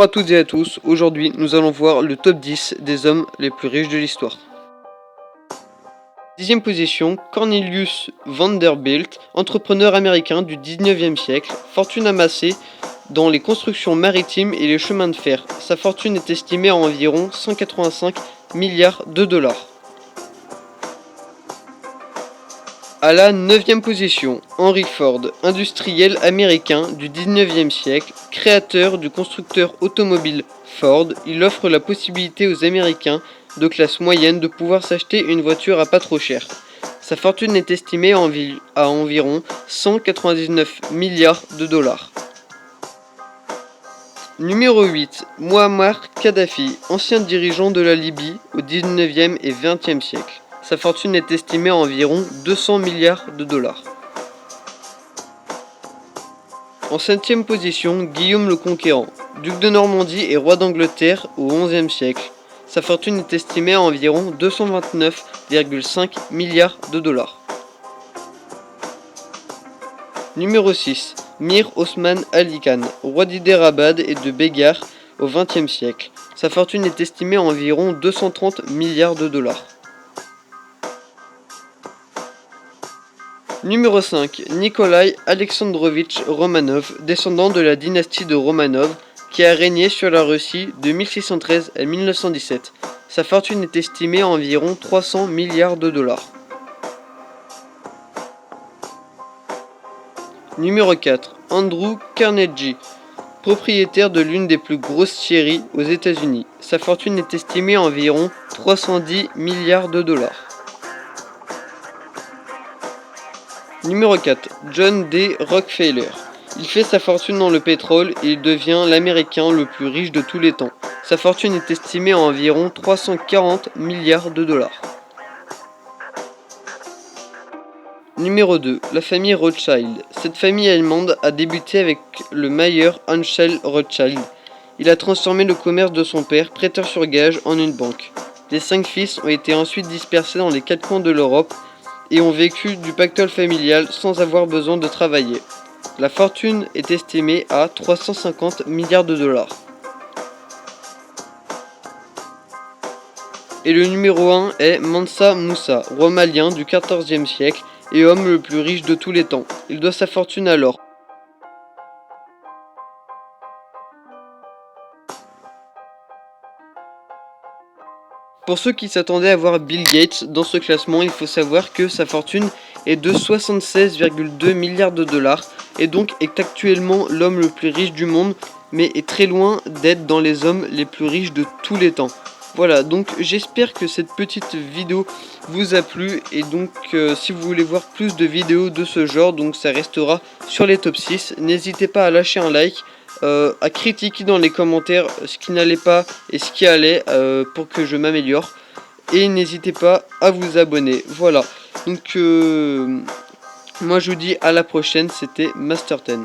Bonjour à toutes et à tous, aujourd'hui nous allons voir le top 10 des hommes les plus riches de l'histoire. 10e position, Cornelius Vanderbilt, entrepreneur américain du 19e siècle, fortune amassée dans les constructions maritimes et les chemins de fer. Sa fortune est estimée à environ 185 milliards de dollars. À la 9e position, Henry Ford, industriel américain du 19e siècle, créateur du constructeur automobile Ford, il offre la possibilité aux Américains de classe moyenne de pouvoir s'acheter une voiture à pas trop cher. Sa fortune est estimée à environ 199 milliards de dollars. Numéro 8, Muammar Kadhafi, ancien dirigeant de la Libye au 19e et 20e siècle. Sa fortune est estimée à environ 200 milliards de dollars. En 7e position, Guillaume le Conquérant, duc de Normandie et roi d'Angleterre au XIe siècle. Sa fortune est estimée à environ 229,5 milliards de dollars. Numéro 6, Mir Osman Ali Khan, roi d'Hyderabad et de Bégar au XXe siècle. Sa fortune est estimée à environ 230 milliards de dollars. Numéro 5, Nikolai Alexandrovitch Romanov, descendant de la dynastie de Romanov, qui a régné sur la Russie de 1613 à 1917. Sa fortune est estimée à environ 300 milliards de dollars. Numéro 4, Andrew Carnegie, propriétaire de l'une des plus grosses scieries aux États-Unis. Sa fortune est estimée à environ 310 milliards de dollars. Numéro 4, John D. Rockefeller. Il fait sa fortune dans le pétrole et il devient l'Américain le plus riche de tous les temps. Sa fortune est estimée à environ 340 milliards de dollars. Numéro 2, la famille Rothschild. Cette famille allemande a débuté avec le Mayer Amschel Rothschild. Il a transformé le commerce de son père, prêteur sur gage, en une banque. Les 5 fils ont été ensuite dispersés dans les 4 coins de l'Europe et ont vécu du pactole familial sans avoir besoin de travailler. La fortune est estimée à 350 milliards de dollars. Et le numéro 1 est Mansa Musa, roi malien du XIVe siècle et homme le plus riche de tous les temps. Il doit sa fortune à l'or. Pour ceux qui s'attendaient à voir Bill Gates dans ce classement, il faut savoir que sa fortune est de 76,2 milliards de dollars et donc est actuellement l'homme le plus riche du monde, mais est très loin d'être dans les hommes les plus riches de tous les temps. Voilà, donc j'espère que cette petite vidéo vous a plu et donc si vous voulez voir plus de vidéos de ce genre, donc ça restera sur les top 6. N'hésitez pas à lâcher un like, à critiquer dans les commentaires ce qui n'allait pas et ce qui allait pour que je m'améliore. Et n'hésitez pas à vous abonner. Voilà, donc moi je vous dis à la prochaine, c'était Master 10.